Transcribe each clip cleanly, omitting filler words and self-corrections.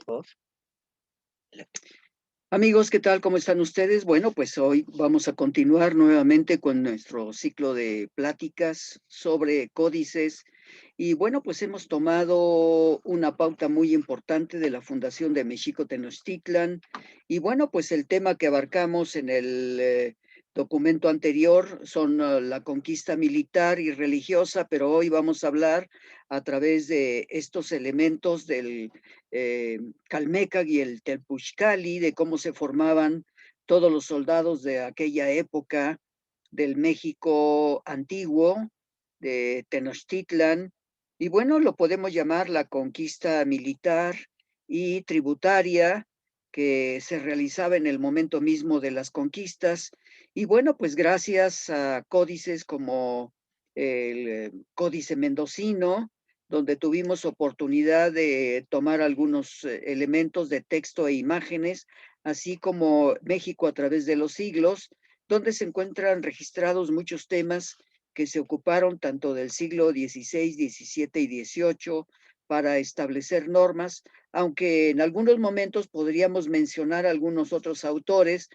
favor. Amigos, ¿qué tal? ¿Cómo están ustedes? Bueno, pues hoy vamos a continuar nuevamente con nuestro ciclo de pláticas sobre códices. Y bueno, pues hemos tomado una pauta muy importante de la Fundación de Mexico Tenochtitlan. Y bueno, pues el tema que abarcamos en el documento anterior son la conquista militar y religiosa, pero hoy vamos a hablar a través de estos elementos del Calmecac y el Telpuxcali, de cómo se formaban todos los soldados de aquella época del México antiguo, de Tenochtitlan, y bueno, lo podemos llamar la conquista militar y tributaria que se realizaba en el momento mismo de las conquistas. Y bueno, pues gracias a códices como el Códice Mendocino, donde tuvimos oportunidad de tomar algunos elementos de texto e imágenes, así como México a través de los siglos, donde se encuentran registrados muchos temas que se ocuparon tanto del siglo XVI, XVII y XVIII para establecer normas, aunque en algunos momentos podríamos mencionar algunos otros autores,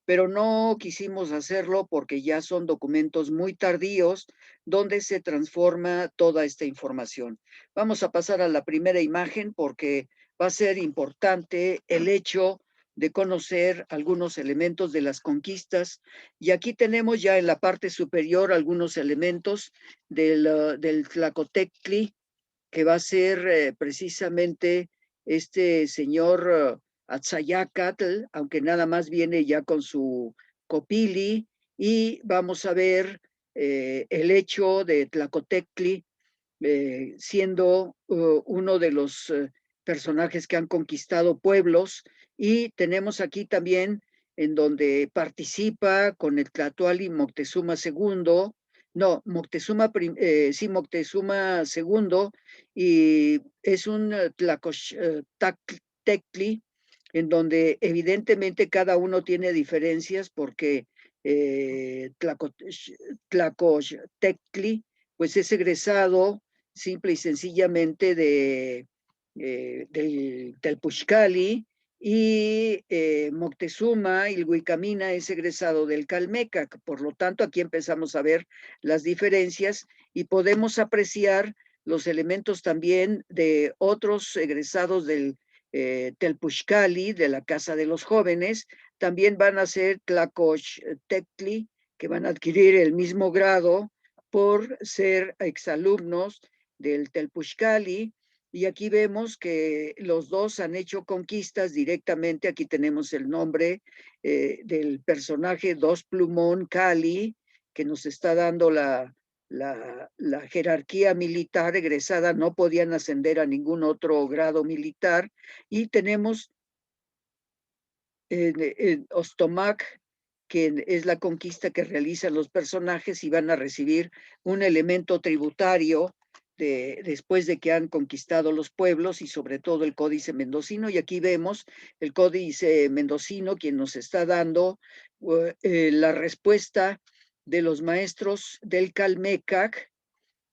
pero no quisimos hacerlo porque ya son documentos muy tardíos donde se transforma toda esta información. Vamos a pasar a la primera imagen porque va a ser importante el hecho de conocer algunos elementos de las conquistas. Y aquí tenemos ya en la parte superior algunos elementos del Tlacotectli, que va a ser precisamente este señor Atzayacatl, aunque nada más viene ya con su copili, y vamos a ver el hecho de Tlacotectli siendo uno de los personajes que han conquistado pueblos, y tenemos aquí también en donde participa con el Tlatoani Moctezuma II, no, Moctezuma, sí, Moctezuma II, y es un Tlacochtectli, en donde evidentemente cada uno tiene diferencias porque Tlacochtectli pues es egresado simple y sencillamente del Puxcali, y Moctezuma Ilhuicamina es egresado del Calmecac. Por lo tanto, aquí empezamos a ver las diferencias y podemos apreciar los elementos también de otros egresados del Telpuxcali, de la Casa de los Jóvenes. También van a ser Tlacochtectli, que van a adquirir el mismo grado por ser exalumnos del Telpuxcali. Y aquí vemos que los dos han hecho conquistas directamente. Aquí tenemos el nombre del personaje Dos Plumón Cali, que nos está dando la jerarquía militar egresada. No podían ascender a ningún otro grado militar. Y tenemos Ostomac, que es la conquista que realizan los personajes, y van a recibir un elemento tributario después de que han conquistado los pueblos, y sobre todo el Códice Mendocino. Y aquí vemos el Códice Mendocino, quien nos está dando la respuesta de los maestros del Calmecac,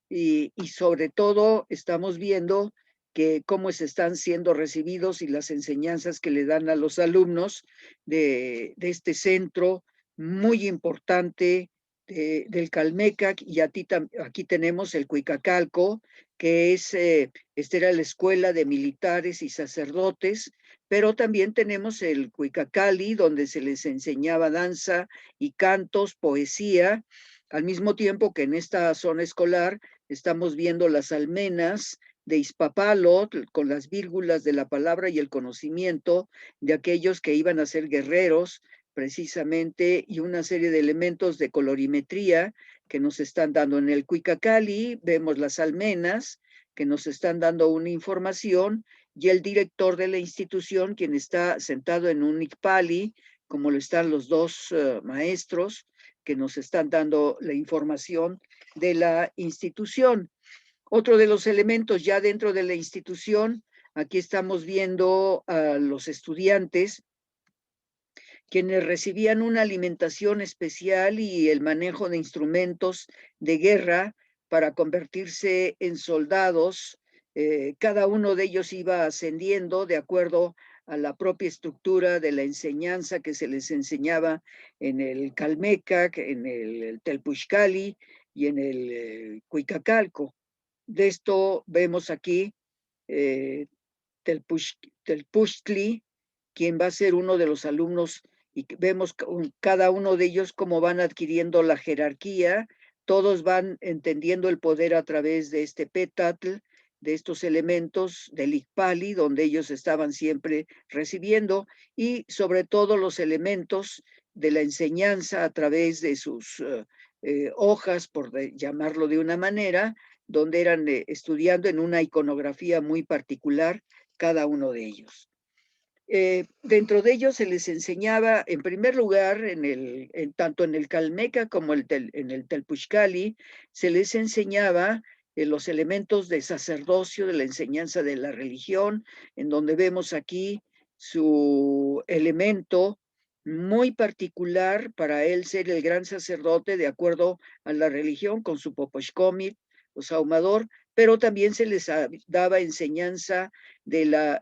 y sobre todo estamos viendo que cómo se están siendo recibidos y las enseñanzas que le dan a los alumnos de este centro muy importante del Calmecac. Y aquí tenemos el Cuicacalco, que esta era la escuela de militares y sacerdotes, pero también tenemos el Cuicacali, donde se les enseñaba danza y cantos, poesía, al mismo tiempo que en esta zona escolar estamos viendo las almenas de Izpapalotl con las vírgulas de la palabra y el conocimiento de aquellos que iban a ser guerreros precisamente, y una serie de elementos de colorimetría que nos están dando. En el Cuicacali vemos las almenas que nos están dando una información, y el director de la institución, quien está sentado en un Icpali, como lo están los dos maestros que nos están dando la información de la institución. Otro de los elementos ya dentro de la institución, aquí estamos viendo a los estudiantes quienes recibían una alimentación especial y el manejo de instrumentos de guerra para convertirse en soldados cada uno de ellos iba ascendiendo de acuerdo a la propia estructura de la enseñanza que se les enseñaba en el Calmecac, en el Telpuxcali y en el Cuicacalco. De esto vemos aquí eh, Telpuxtli, quien va a ser uno de los alumnos, y vemos cada uno de ellos cómo van adquiriendo la jerarquía, todos van entendiendo el poder a través de este pétatl, de estos elementos del Icpali, donde ellos estaban siempre recibiendo, y sobre todo los elementos de la enseñanza a través de sus hojas, por llamarlo de una manera, donde eran estudiando en una iconografía muy particular cada uno de ellos. Dentro de ellos se les enseñaba, en primer lugar, tanto en el Calmeca como en el Telpuxcali, se les enseñaba los elementos de sacerdocio, de la enseñanza de la religión, en donde vemos aquí su elemento muy particular para él ser el gran sacerdote de acuerdo a la religión, con su poposhkomit, o saumador, pero también se les daba enseñanza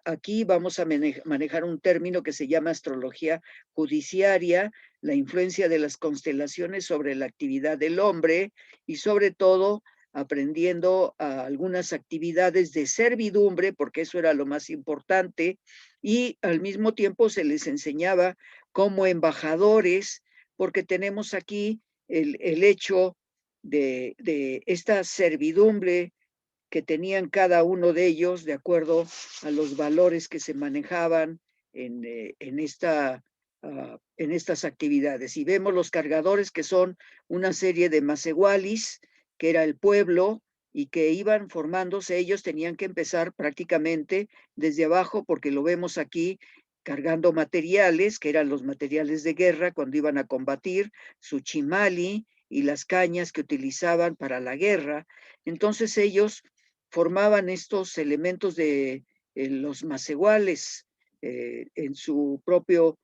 aquí vamos a manejar un término que se llama astrología judiciaria, la influencia de las constelaciones sobre la actividad del hombre y sobre todo aprendiendo algunas actividades de servidumbre, porque eso era lo más importante, y al mismo tiempo se les enseñaba como embajadores, porque tenemos aquí el hecho de esta servidumbre que tenían cada uno de ellos de acuerdo a los valores que se manejaban en estas actividades. Y vemos los cargadores que son una serie de masehualis, que era el pueblo, y que iban formándose, ellos tenían que empezar prácticamente desde abajo, porque lo vemos aquí cargando materiales, que eran los materiales de guerra cuando iban a combatir, su chimali y las cañas que utilizaban para la guerra. Entonces ellos formaban estos elementos de los macehuales en su propio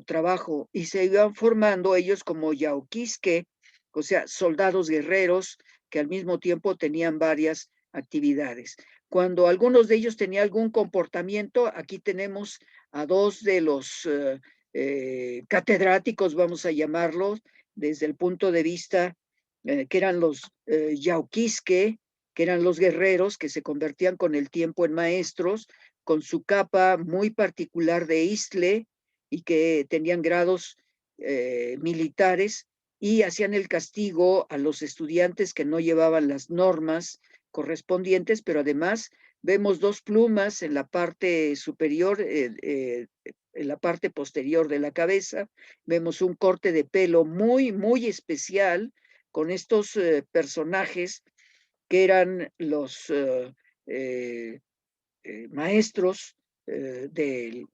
trabajo y se iban formando ellos como yauquisque, o sea, soldados guerreros que al mismo tiempo tenían varias actividades. Cuando algunos de ellos tenían algún comportamiento, aquí tenemos a dos de los catedráticos, vamos a llamarlos, desde el punto de vista que eran los yauquisque, que eran los guerreros que se convertían con el tiempo en maestros, con su capa muy particular de istle y que tenían grados militares y hacían el castigo a los estudiantes que no llevaban las normas correspondientes, pero además vemos dos plumas en la parte superior, en la parte posterior de la cabeza, vemos un corte de pelo muy, muy especial con estos personajes que eran los maestros de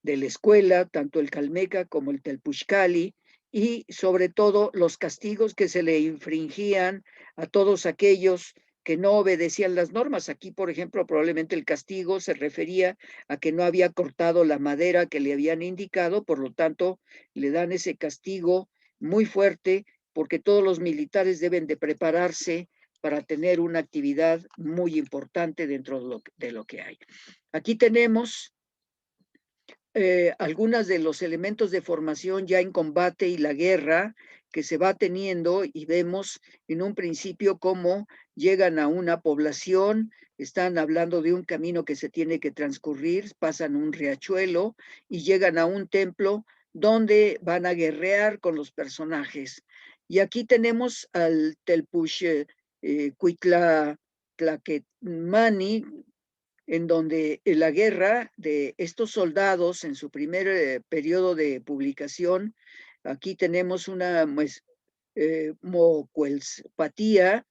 la escuela, tanto el Calmeca como el Telpuxcali, y sobre todo los castigos que se le infringían a todos aquellos que no obedecían las normas. Aquí, por ejemplo, probablemente el castigo se refería a que no había cortado la madera que le habían indicado, por lo tanto, le dan ese castigo muy fuerte porque todos los militares deben de prepararse para tener una actividad muy importante dentro de lo que hay. Aquí tenemos algunos de los elementos de formación ya en combate y la guerra que se va teniendo y vemos en un principio cómo llegan a una población, están hablando de un camino que se tiene que transcurrir, pasan un riachuelo y llegan a un templo donde van a guerrear con los personajes. Y aquí tenemos al Telpush Cuitla Tlaquetmani, en donde la guerra de estos soldados en su primer periodo de publicación, aquí tenemos una mocuelspatía,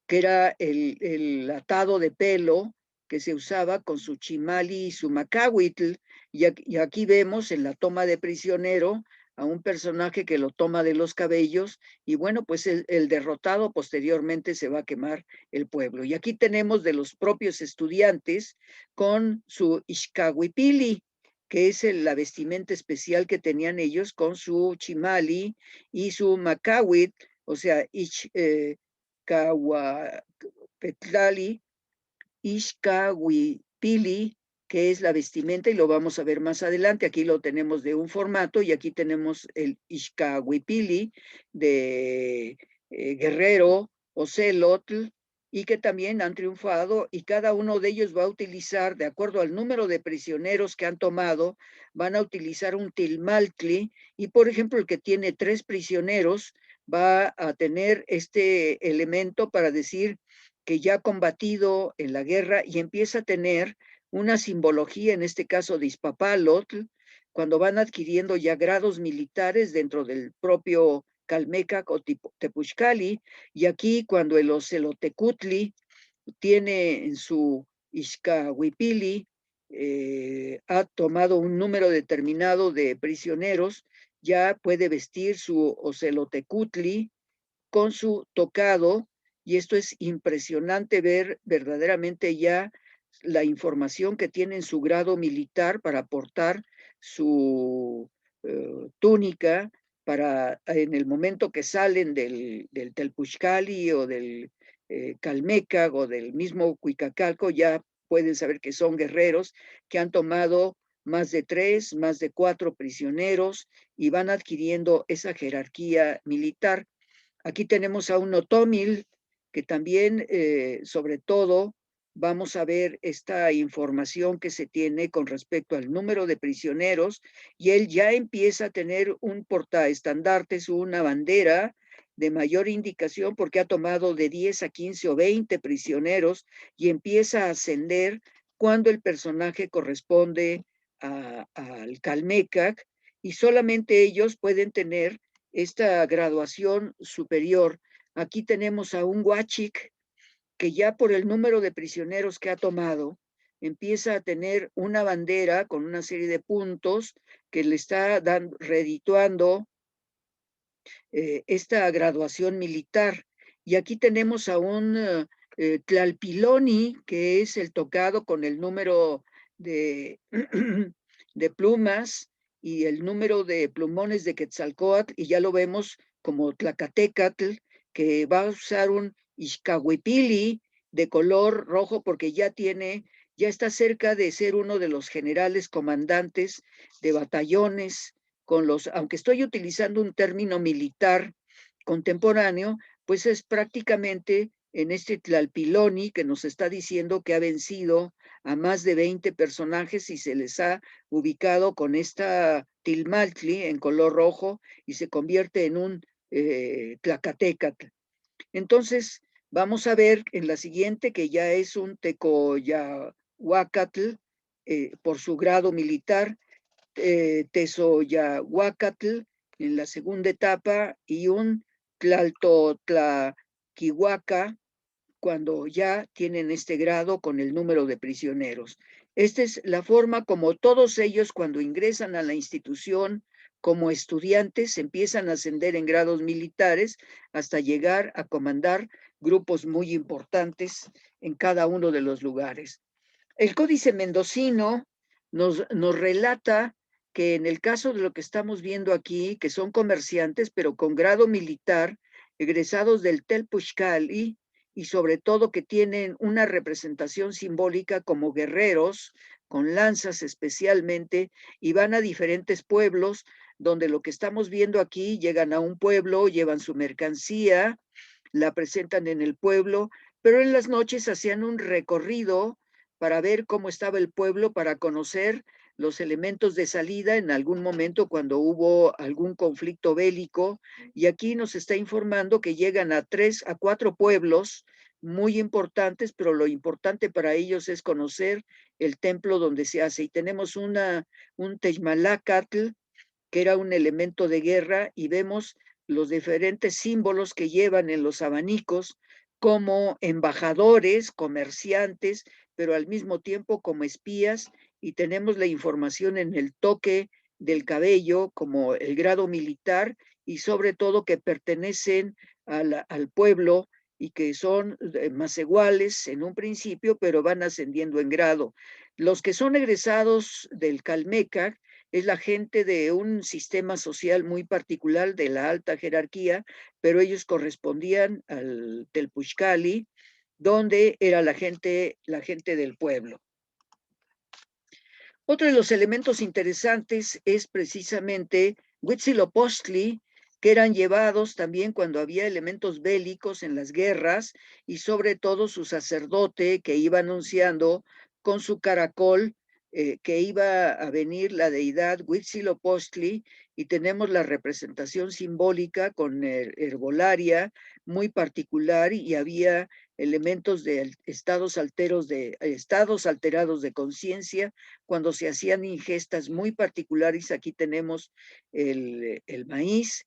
que era el atado de pelo que se usaba con su chimali y su macahuitl, y aquí vemos en la toma de prisionero a un personaje que lo toma de los cabellos, y bueno, pues el derrotado posteriormente se va a quemar el pueblo. Y aquí tenemos de los propios estudiantes con su Ixcahuipili, que es la vestimenta especial que tenían ellos con su chimali y su macahuit, o sea, Ixcahuapetlali, Ixcahuipili, que es la vestimenta, y lo vamos a ver más adelante. Aquí lo tenemos de un formato, y aquí tenemos el Ixcahuipili de Guerrero, Ocelotl, y que también han triunfado, y cada uno de ellos va a utilizar, de acuerdo al número de prisioneros que han tomado, van a utilizar un tilmaltli, y por ejemplo el que tiene 3 prisioneros va a tener este elemento para decir que ya ha combatido en la guerra, y empieza a tener una simbología, en este caso de Izpapalotl, cuando van adquiriendo ya grados militares dentro del propio Calmecac o Tepuchcali, y aquí cuando el Ocelotecutli tiene en su Ixcahuipili, ha tomado un número determinado de prisioneros, ya puede vestir su Ocelotecutli con su tocado, y esto es impresionante ver verdaderamente ya la información que tiene en su grado militar para aportar su túnica para en el momento que salen del Telpuxcali o del Calmecac o del mismo Cuicacalco, ya pueden saber que son guerreros que han tomado más de 3, más de 4 prisioneros, y van adquiriendo esa jerarquía militar. Aquí tenemos a un otomil que también, sobre todo, vamos a ver esta información que se tiene con respecto al número de prisioneros, y él ya empieza a tener un portaestandartes, una bandera de mayor indicación, porque ha tomado de 10 a 15 o 20 prisioneros, y empieza a ascender cuando el personaje corresponde al Calmecac, y solamente ellos pueden tener esta graduación superior. Aquí tenemos a un Huachic que ya por el número de prisioneros que ha tomado, empieza a tener una bandera con una serie de puntos que le está redituando esta graduación militar. Y aquí tenemos a un Tlalpiloni, que es el tocado con el número de, de plumas y el número de plumones de Quetzalcóatl, y ya lo vemos como Tlacatecatl, que va a usar un Ixcahuipili de color rojo, porque ya está cerca de ser uno de los generales comandantes de batallones aunque estoy utilizando un término militar contemporáneo, pues es prácticamente en este Tlalpiloni que nos está diciendo que ha vencido a más de 20 personajes y se les ha ubicado con esta tilmaltli en color rojo, y se convierte en un Tlacatecatl. Entonces, vamos a ver en la siguiente que ya es un Tecoyahuacatl por su grado militar, Tezoyahuacatl en la segunda etapa, y un Tlaltotlaquihuaca cuando ya tienen este grado con el número de prisioneros. Esta es la forma como todos ellos, cuando ingresan a la institución como estudiantes, empiezan a ascender en grados militares hasta llegar a comandar grupos muy importantes en cada uno de los lugares. El Códice Mendocino nos relata que en el caso de lo que estamos viendo aquí, que son comerciantes, pero con grado militar, egresados del Telpuxcali, y sobre todo que tienen una representación simbólica como guerreros, con lanzas especialmente, y van a diferentes pueblos, donde lo que estamos viendo aquí, llegan a un pueblo, llevan su mercancía, la presentan en el pueblo, pero en las noches hacían un recorrido para ver cómo estaba el pueblo, para conocer los elementos de salida en algún momento cuando hubo algún conflicto bélico. Y aquí nos está informando que llegan a 3 a 4 pueblos muy importantes, pero lo importante para ellos es conocer el templo donde se hace. Y tenemos un Texmalacatl, que era un elemento de guerra, y vemos los diferentes símbolos que llevan en los abanicos como embajadores, comerciantes, pero al mismo tiempo como espías, y tenemos la información en el toque del cabello como el grado militar, y sobre todo que pertenecen al pueblo y que son más iguales en un principio, pero van ascendiendo en grado. Los que son egresados del Calmecac es la gente de un sistema social muy particular de la alta jerarquía, pero ellos correspondían al Telpuxcali, donde era la gente del pueblo. Otro de los elementos interesantes es precisamente Huitzilopochtli, que eran llevados también cuando había elementos bélicos en las guerras, y sobre todo su sacerdote que iba anunciando con su caracol que iba a venir la deidad Huitzilopochtli, y tenemos la representación simbólica con herbolaria muy particular, y había elementos de estados alterados de conciencia cuando se hacían ingestas muy particulares. Aquí tenemos el maíz,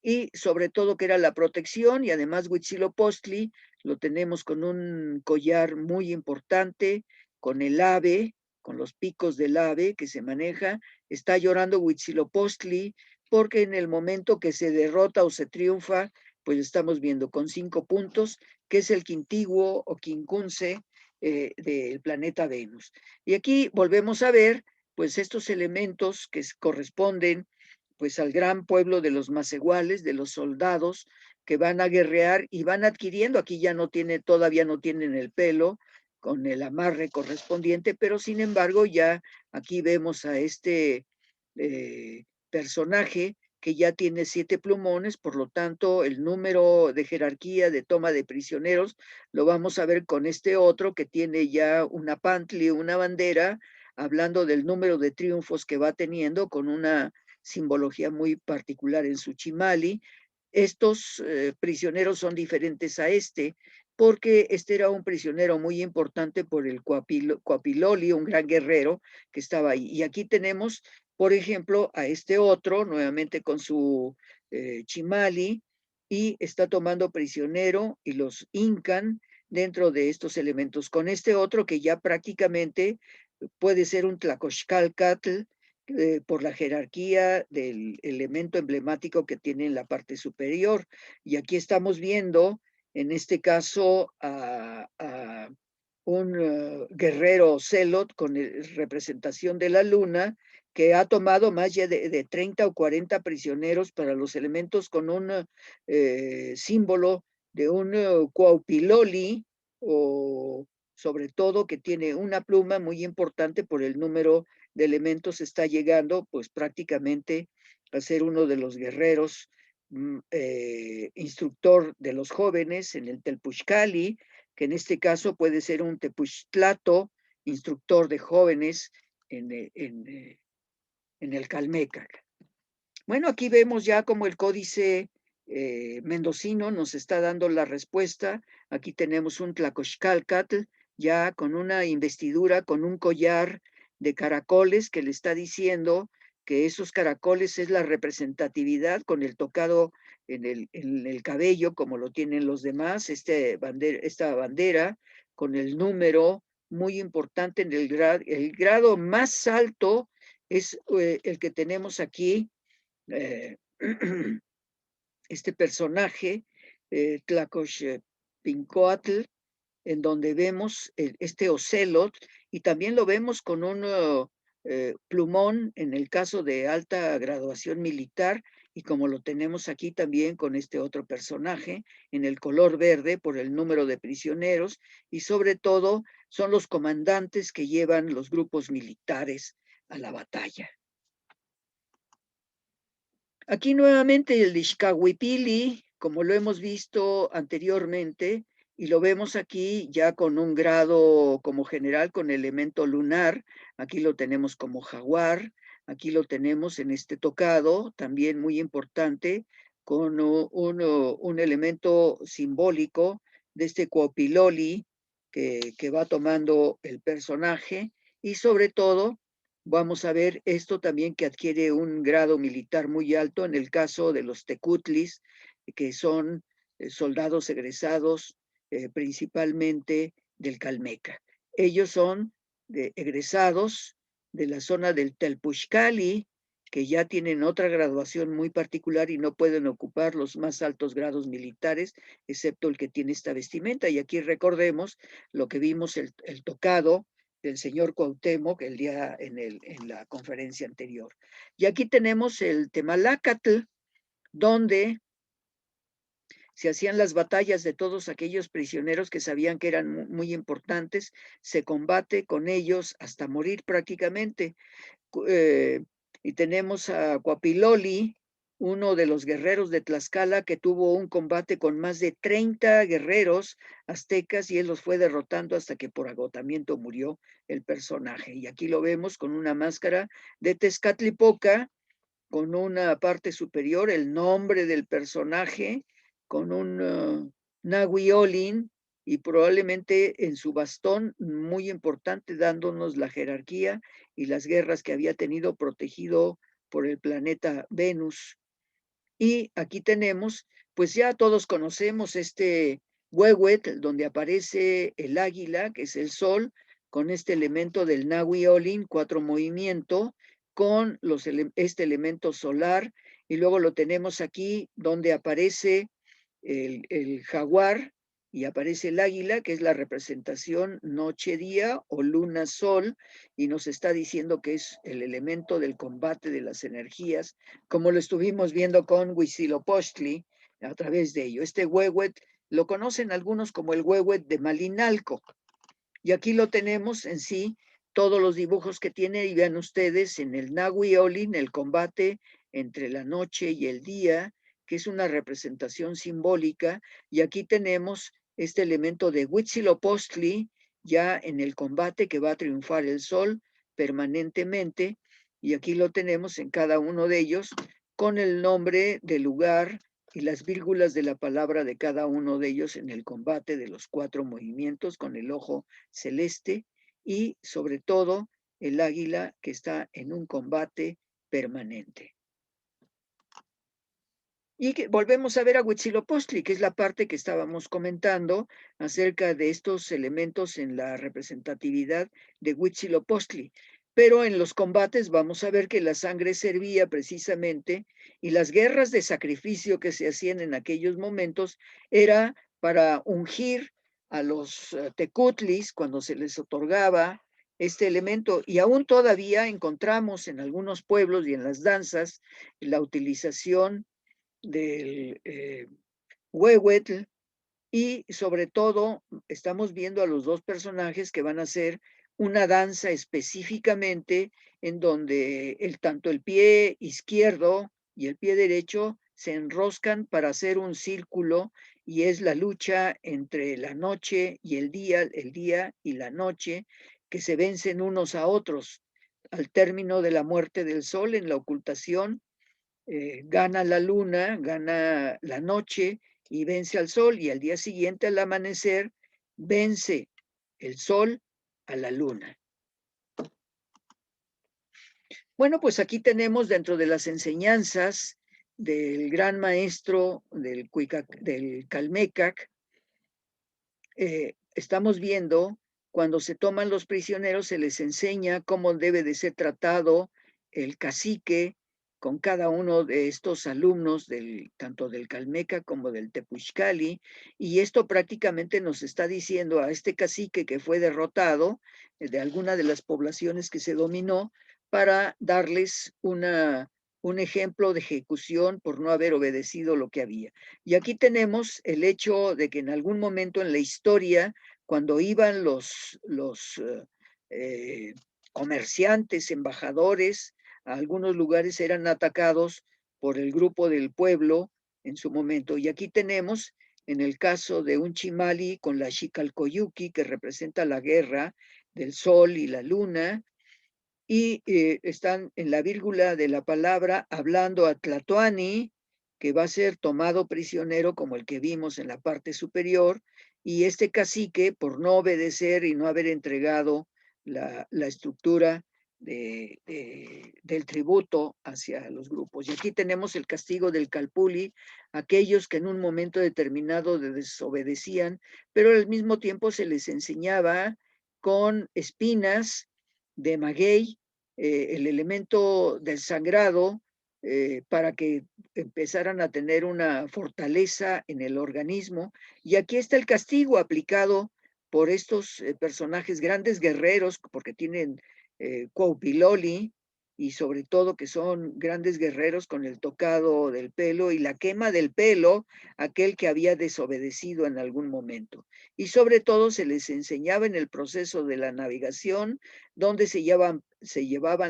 y sobre todo que era la protección, y además Huitzilopochtli lo tenemos con un collar muy importante, con el ave, con los picos del ave que se maneja. Está llorando Huitzilopochtli porque en el momento que se derrota o se triunfa, pues estamos viendo con 5 puntos, que es el quintiguo o quincunce del planeta Venus. Y aquí volvemos a ver pues estos elementos que corresponden pues al gran pueblo de los macehuales, de los soldados que van a guerrear y van adquiriendo. Aquí ya no tiene, todavía no tienen el pelo con el amarre correspondiente, pero sin embargo ya aquí vemos a este personaje que ya tiene 7 plumones. Por lo tanto el número de jerarquía de toma de prisioneros lo vamos a ver con este otro que tiene ya una pantli, una bandera, hablando del número de triunfos que va teniendo, con una simbología muy particular en su chimali. Estos prisioneros son diferentes a este, porque este era un prisionero muy importante por el Coapiloli, un gran guerrero que estaba ahí. Y aquí tenemos, por ejemplo, a este otro, nuevamente con su chimali, y está tomando prisionero y los hincan dentro de estos elementos. Con este otro que ya prácticamente puede ser un Tlacoxcalcatl, por la jerarquía del elemento emblemático que tiene en la parte superior. Y aquí estamos viendo, en este caso, a un guerrero Celot con representación de la luna, que ha tomado más de 30 o 40 prisioneros para los elementos, con un símbolo de un Cuaupiloli, o sobre todo que tiene una pluma muy importante por el número de elementos. Está llegando pues prácticamente a ser uno de los guerreros, instructor de los jóvenes en el Telpuxcali, que en este caso puede ser un Tepuxtlato, instructor de jóvenes en el Calmecac. Bueno, aquí vemos ya como el códice mendocino nos está dando la respuesta. Aquí tenemos un Tlacoxcalcatl ya con una investidura, con un collar de caracoles, que le está diciendo que esos caracoles es la representatividad, con el tocado en el cabello, como lo tienen los demás. Esta bandera con el número muy importante en el grado más alto es el que tenemos aquí. eh, este personaje, Tlacoxpincoatl, en donde vemos este ocelot, y también lo vemos con un plumón en el caso de alta graduación militar, y como lo tenemos aquí también con este otro personaje en el color verde por el número de prisioneros, y sobre todo son los comandantes que llevan los grupos militares a la batalla. Aquí nuevamente el Ixcahuipili, como lo hemos visto anteriormente, y lo vemos aquí ya con un grado como general con elemento lunar. Aquí lo tenemos como jaguar, aquí lo tenemos en este tocado, también muy importante, con un elemento simbólico de este Cuopiloli que va tomando el personaje, y sobre todo vamos a ver esto también que adquiere un grado militar muy alto en el caso de los tecutlis, que son soldados egresados principalmente del Calmeca. Ellos son egresados de la zona del Telpuxcali, que ya tienen otra graduación muy particular y no pueden ocupar los más altos grados militares, excepto el que tiene esta vestimenta. Y aquí recordemos lo que vimos, el tocado del señor Cuauhtémoc el día en la conferencia anterior. Y aquí tenemos el Temalácatl, donde se hacían las batallas de todos aquellos prisioneros que sabían que eran muy importantes, se combate con ellos hasta morir prácticamente. Y tenemos a Cuapiloli, uno de los guerreros de Tlaxcala, que tuvo un combate con más de 30 guerreros aztecas y él los fue derrotando hasta que por agotamiento murió el personaje. Y aquí lo vemos con una máscara de Tezcatlipoca, con una parte superior, el nombre del personaje, con un Nahui Olin y probablemente en su bastón, muy importante, dándonos la jerarquía y las guerras que había tenido protegido por el planeta Venus. Y aquí tenemos, pues ya todos conocemos este Huehuetl, donde aparece el águila, que es el sol, con este elemento del Nahui Olin, 4 movimiento, con este elemento solar, y luego lo tenemos aquí donde aparece el jaguar y aparece el águila, que es la representación noche-día o luna-sol, y nos está diciendo que es el elemento del combate de las energías, como lo estuvimos viendo con Huitzilopochtli a través de ello. Este Huehuet lo conocen algunos como el Huehuet de Malinalco, y aquí lo tenemos en sí, todos los dibujos que tiene, y vean ustedes en el Nahui Olin, el combate entre la noche y el día, que es una representación simbólica, y aquí tenemos este elemento de Huitzilopochtli, ya en el combate que va a triunfar el sol permanentemente, y aquí lo tenemos en cada uno de ellos, con el nombre del lugar y las vírgulas de la palabra de cada uno de ellos en el combate de los 4 movimientos con el ojo celeste y sobre todo el águila que está en un combate permanente. Y que volvemos a ver a Huitzilopochtli, que es la parte que estábamos comentando acerca de estos elementos en la representatividad de Huitzilopochtli. Pero en los combates vamos a ver que la sangre servía precisamente y las guerras de sacrificio que se hacían en aquellos momentos era para ungir a los tecutlis cuando se les otorgaba este elemento. Y aún todavía encontramos en algunos pueblos y en las danzas la utilización del Huehuetl, y sobre todo estamos viendo a los dos personajes que van a hacer una danza específicamente en donde tanto el pie izquierdo y el pie derecho se enroscan para hacer un círculo, y es la lucha entre la noche y el día y la noche, que se vencen unos a otros. Al término de la muerte del sol en la ocultación, gana la luna, gana la noche y vence al sol, y al día siguiente al amanecer vence el sol a la luna. Bueno, pues aquí tenemos dentro de las enseñanzas del gran maestro del Calmecac, estamos viendo cuando se toman los prisioneros, se les enseña cómo debe de ser tratado el cacique con cada uno de estos alumnos, tanto del Calmeca como del Tepuixcali, y esto prácticamente nos está diciendo a este cacique que fue derrotado de alguna de las poblaciones que se dominó, para darles un ejemplo de ejecución por no haber obedecido lo que había. Y aquí tenemos el hecho de que en algún momento en la historia, cuando iban los comerciantes, embajadores, a algunos lugares eran atacados por el grupo del pueblo en su momento. Y aquí tenemos, en el caso de un chimali con la Xicalcoyuqui, que representa la guerra del sol y la luna, y están en la vírgula de la palabra hablando a Tlatoani, que va a ser tomado prisionero como el que vimos en la parte superior, y este cacique, por no obedecer y no haber entregado la estructura del tributo hacia los grupos. Y aquí tenemos el castigo del Calpuli, aquellos que en un momento determinado desobedecían, pero al mismo tiempo se les enseñaba con espinas de maguey, el elemento del sangrado, para que empezaran a tener una fortaleza en el organismo. Y aquí está el castigo aplicado por estos personajes, grandes guerreros, porque tienen Cuaupiloli, y sobre todo que son grandes guerreros con el tocado del pelo y la quema del pelo, aquel que había desobedecido en algún momento. Y sobre todo se les enseñaba en el proceso de la navegación, donde se llevaban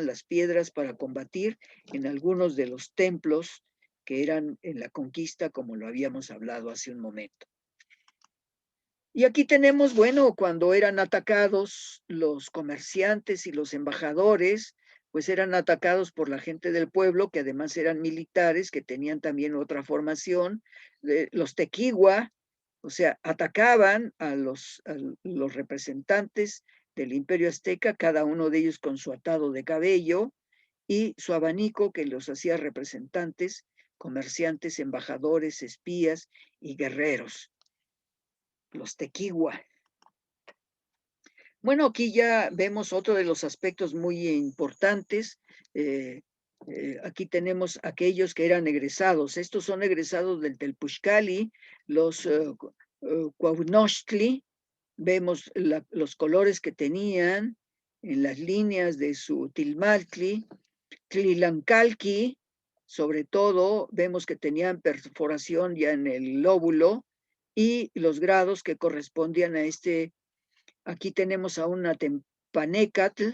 las piedras para combatir en algunos de los templos que eran en la conquista, como lo habíamos hablado hace un momento. Y aquí tenemos, bueno, cuando eran atacados los comerciantes y los embajadores, pues eran atacados por la gente del pueblo, que además eran militares, que tenían también otra formación, los tequigua, o sea, atacaban a los representantes del Imperio Azteca, cada uno de ellos con su atado de cabello y su abanico que los hacía representantes, comerciantes, embajadores, espías y guerreros, los tequigua. Bueno, aquí ya vemos otro de los aspectos muy importantes. Aquí tenemos aquellos que eran egresados. Estos son egresados del Telpuxcali, los Cuauhnochtli. Vemos los colores que tenían en las líneas de su Tilmaltli. Tlilancalqui, sobre todo, vemos que tenían perforación ya en el lóbulo y los grados que correspondían a este. Aquí tenemos a una Tepanecatl,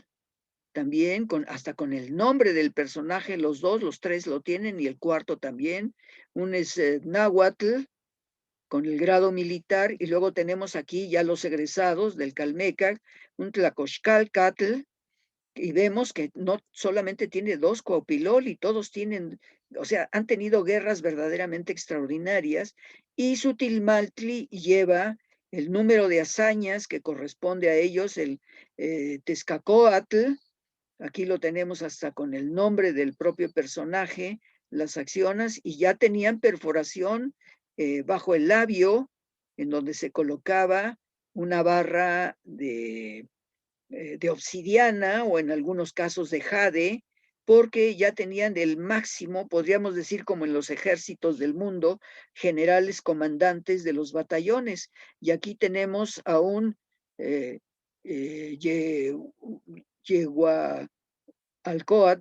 también, hasta con el nombre del personaje, los tres lo tienen, y el cuarto también. Un es Náhuatl, con el grado militar, y luego tenemos aquí ya los egresados del Calmecac, un Tlacoxcalcatl, y vemos que no solamente tiene dos Cuaupilol, todos tienen, o sea, han tenido guerras verdaderamente extraordinarias, y su Tilmaltli lleva el número de hazañas que corresponde a ellos, el Tezcacóatl, aquí lo tenemos hasta con el nombre del propio personaje, las acciones, y ya tenían perforación bajo el labio, en donde se colocaba una barra de obsidiana o en algunos casos de jade, porque ya tenían el máximo, podríamos decir como en los ejércitos del mundo, generales comandantes de los batallones. Y aquí tenemos a un eh,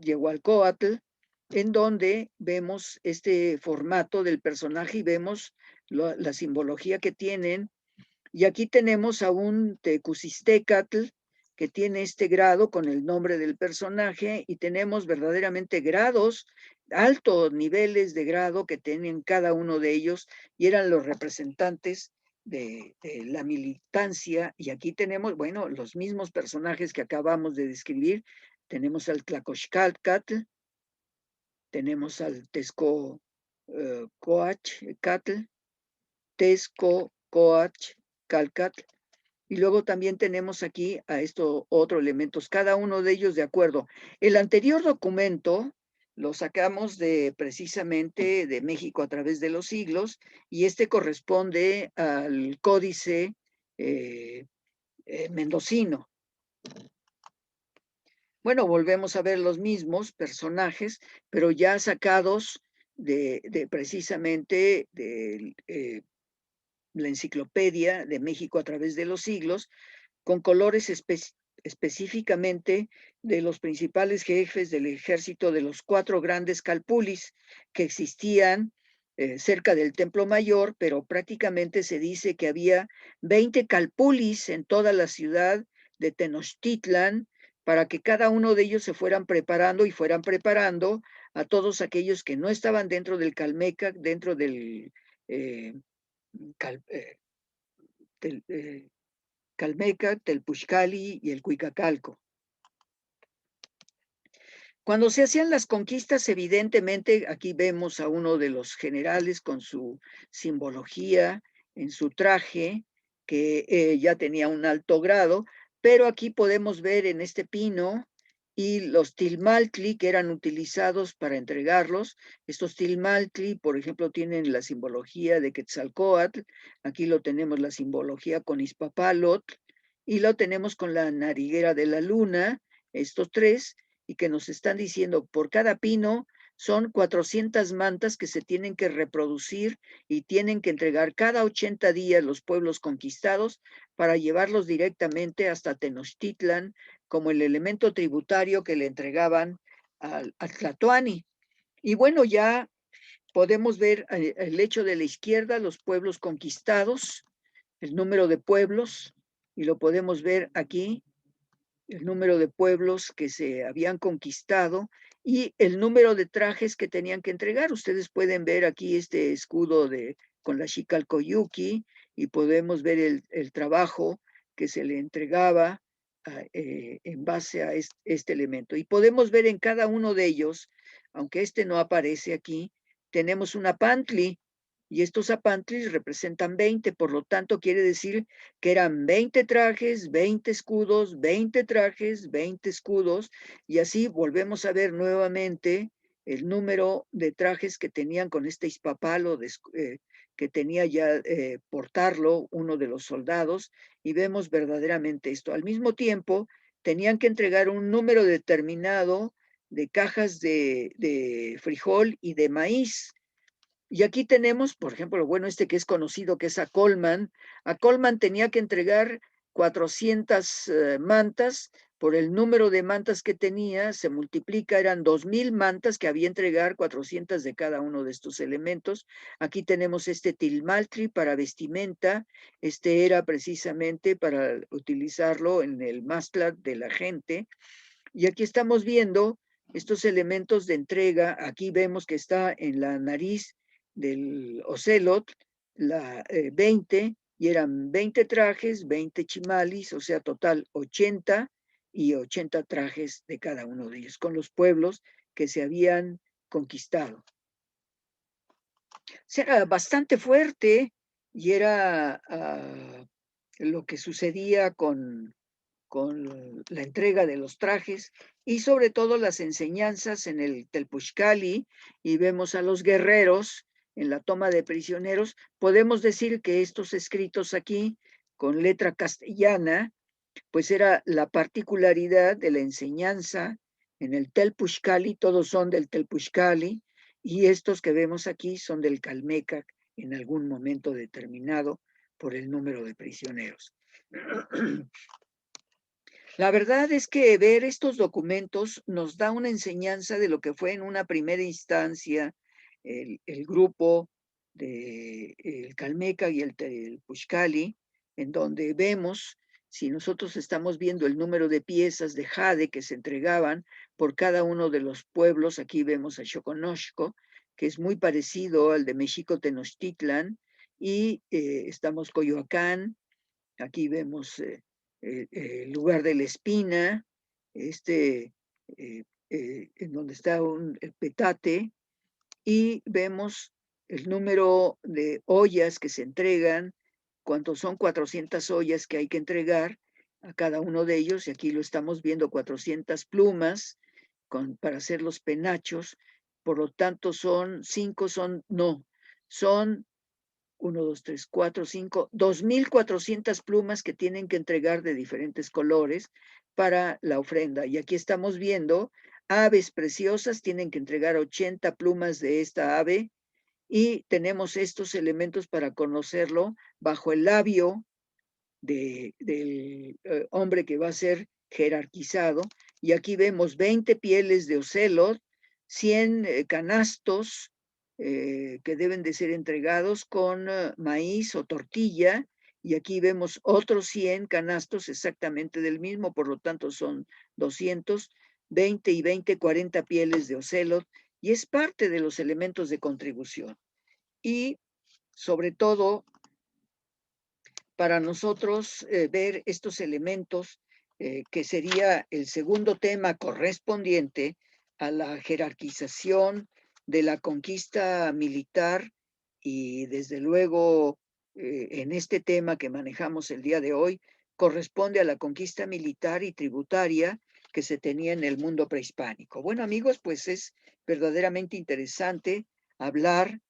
Yehualcoatl, en donde vemos este formato del personaje y vemos la simbología que tienen. Y aquí tenemos a un Tecusistecatl que tiene este grado con el nombre del personaje, y tenemos verdaderamente grados, altos niveles de grado que tienen cada uno de ellos, y eran los representantes de la militancia. Y aquí tenemos, bueno, los mismos personajes que acabamos de describir. Tenemos al Tlacoxcalcatl, tenemos al Tezcocoachcatl, Tezcocoachcalcatl, y luego también tenemos aquí a estos otros elementos, cada uno de ellos de acuerdo. El anterior documento lo sacamos precisamente de México a través de los siglos, y este corresponde al códice mendocino. Bueno, volvemos a ver los mismos personajes, pero ya sacados precisamente de la enciclopedia de México a través de los siglos, con colores específicamente de los principales jefes del ejército de los 4 grandes calpulis que existían cerca del Templo Mayor, pero prácticamente se dice que había 20 calpulis en toda la ciudad de Tenochtitlan, para que cada uno de ellos se fueran preparando y fueran preparando a todos aquellos que no estaban dentro del Calmecac, dentro del eh, cal, del, Calmecac, Telpuxcali y el Cuicacalco. Cuando se hacían las conquistas, evidentemente, aquí vemos a uno de los generales con su simbología en su traje, que ya tenía un alto grado, pero aquí podemos ver en este pino y los tilmaltli que eran utilizados para entregarlos. Estos tilmaltli, por ejemplo, tienen la simbología de Quetzalcóatl, aquí lo tenemos la simbología con Izpapalotl, y lo tenemos con la nariguera de la luna, estos tres, y que nos están diciendo por cada pino son 400 mantas que se tienen que reproducir y tienen que entregar cada 80 días los pueblos conquistados para llevarlos directamente hasta Tenochtitlan como el elemento tributario que le entregaban al Tlatoani. Y bueno, ya podemos ver el hecho de la izquierda, los pueblos conquistados, el número de pueblos, y lo podemos ver aquí, el número de pueblos que se habían conquistado y el número de trajes que tenían que entregar. Ustedes pueden ver aquí este escudo con la Xicalcoyuqui y podemos ver el trabajo que se le entregaba en base a este elemento. Y podemos ver en cada uno de ellos, aunque este no aparece aquí, tenemos una pantli y estos apantlis representan 20, por lo tanto quiere decir que eran 20 trajes, 20 escudos, 20 trajes, 20 escudos, y así volvemos a ver nuevamente el número de trajes que tenían con este hispapalo que tenía ya portarlo uno de los soldados, y vemos verdaderamente esto. Al mismo tiempo, tenían que entregar un número determinado de cajas de frijol y de maíz, y aquí tenemos, por ejemplo, lo bueno que es conocido, que es a Coleman. A Coleman tenía que entregar 400 mantas. Por el número de mantas que tenía, se multiplica, eran 2000 mantas que había entregar, 400 de cada uno de estos elementos. Aquí tenemos este tilmaltri para vestimenta. Este era precisamente para utilizarlo en el mastla de la gente. Y aquí estamos viendo estos elementos de entrega. Aquí vemos que está en la nariz del ocelot, 20, y eran 20 trajes, 20 chimalis, o sea, total 80 y 80 trajes de cada uno de ellos, con los pueblos que se habían conquistado. O sea, era bastante fuerte y era lo que sucedía con la entrega de los trajes y sobre todo las enseñanzas en el Telpuxcali, y vemos a los guerreros en la toma de prisioneros. Podemos decir que estos escritos aquí con letra castellana, pues era la particularidad de la enseñanza en el Telpuxcali. Todos son del Telpuxcali, y estos que vemos aquí son del Calmecac en algún momento determinado por el número de prisioneros. La verdad es que ver estos documentos nos da una enseñanza de lo que fue en una primera instancia el grupo de el Calmeca y el Puxcali, en donde vemos, si nosotros estamos viendo el número de piezas de jade que se entregaban por cada uno de los pueblos. Aquí vemos a Xoconoxco, que es muy parecido al de México Tenochtitlan, y estamos Coyoacán. Aquí vemos el lugar de la espina, en donde está el petate, y vemos el número de ollas que se entregan, cuántos son 400 ollas que hay que entregar a cada uno de ellos, y aquí lo estamos viendo, 400 plumas para hacer los penachos. Por lo tanto son 5, son 1, 2, 3, 4, 5, 2400 plumas que tienen que entregar de diferentes colores para la ofrenda. Y aquí estamos viendo aves preciosas, tienen que entregar 80 plumas de esta ave, y tenemos estos elementos para conocerlo bajo el labio del hombre que va a ser jerarquizado. Y aquí vemos 20 pieles de ocelot, 100 canastos que deben de ser entregados con maíz o tortilla, y aquí vemos otros 100 canastos exactamente del mismo, por lo tanto son 200, 20 y 20, 40 pieles de ocelot, y es parte de los elementos de contribución. Y sobre todo, para nosotros ver estos elementos, que sería el segundo tema correspondiente a la jerarquización de la conquista militar, y desde luego en este tema que manejamos el día de hoy, corresponde a la conquista militar y tributaria que se tenía en el mundo prehispánico. Bueno, amigos, pues es verdaderamente interesante hablar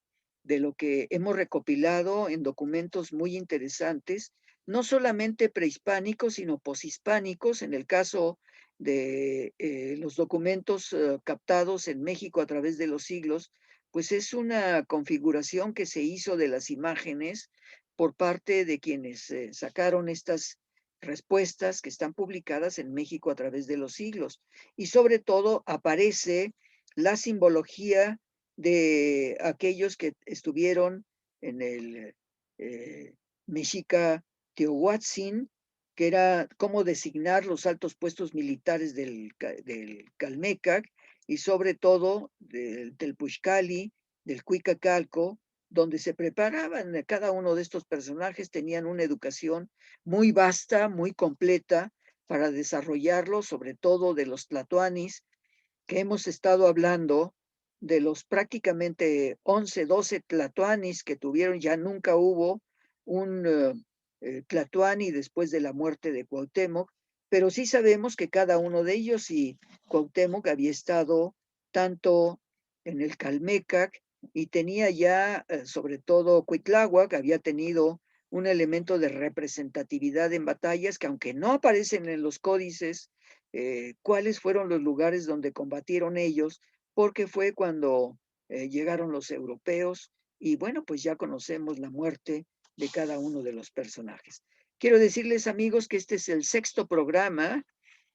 de lo que hemos recopilado en documentos muy interesantes, no solamente prehispánicos, sino poshispánicos. En el caso de los documentos captados en México a través de los siglos, pues es una configuración que se hizo de las imágenes por parte de quienes sacaron estas respuestas que están publicadas en México a través de los siglos. Y sobre todo aparece la simbología de aquellos que estuvieron en el Mexica Teohuatzin, que era cómo designar los altos puestos militares del Calmecac y sobre todo del Telpuixcali, del Cuicacalco, donde se preparaban, cada uno de estos personajes tenían una educación muy vasta, muy completa para desarrollarlo, sobre todo de los tlatoanis, que hemos estado hablando, de los prácticamente 11, 12 tlatoanis que tuvieron, ya nunca hubo un tlatoani después de la muerte de Cuauhtémoc, pero sí sabemos que cada uno de ellos, y Cuauhtémoc había estado tanto en el Calmecac y tenía ya, sobre todo Cuitláhuac, había tenido un elemento de representatividad en batallas que aunque no aparecen en los códices, cuáles fueron los lugares donde combatieron ellos, porque fue cuando llegaron los europeos y bueno, pues ya conocemos la muerte de cada uno de los personajes. Quiero decirles, amigos, que este es el sexto programa,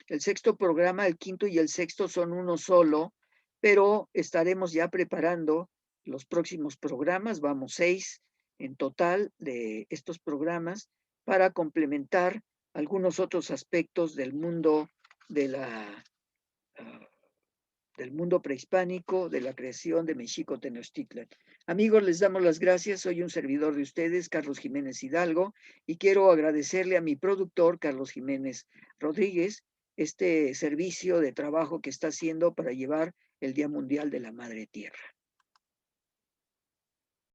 el quinto y el sexto son uno solo, pero estaremos ya preparando los próximos programas, vamos 6 en total de estos programas, para complementar algunos otros aspectos del mundo de la, uh, del mundo prehispánico, de la creación de Mexico Tenochtitlan. Amigos, les damos las gracias. Soy un servidor de ustedes, Carlos Jiménez Hidalgo, y quiero agradecerle a mi productor, Carlos Jiménez Rodríguez, este servicio de trabajo que está haciendo para llevar el Día Mundial de la Madre Tierra.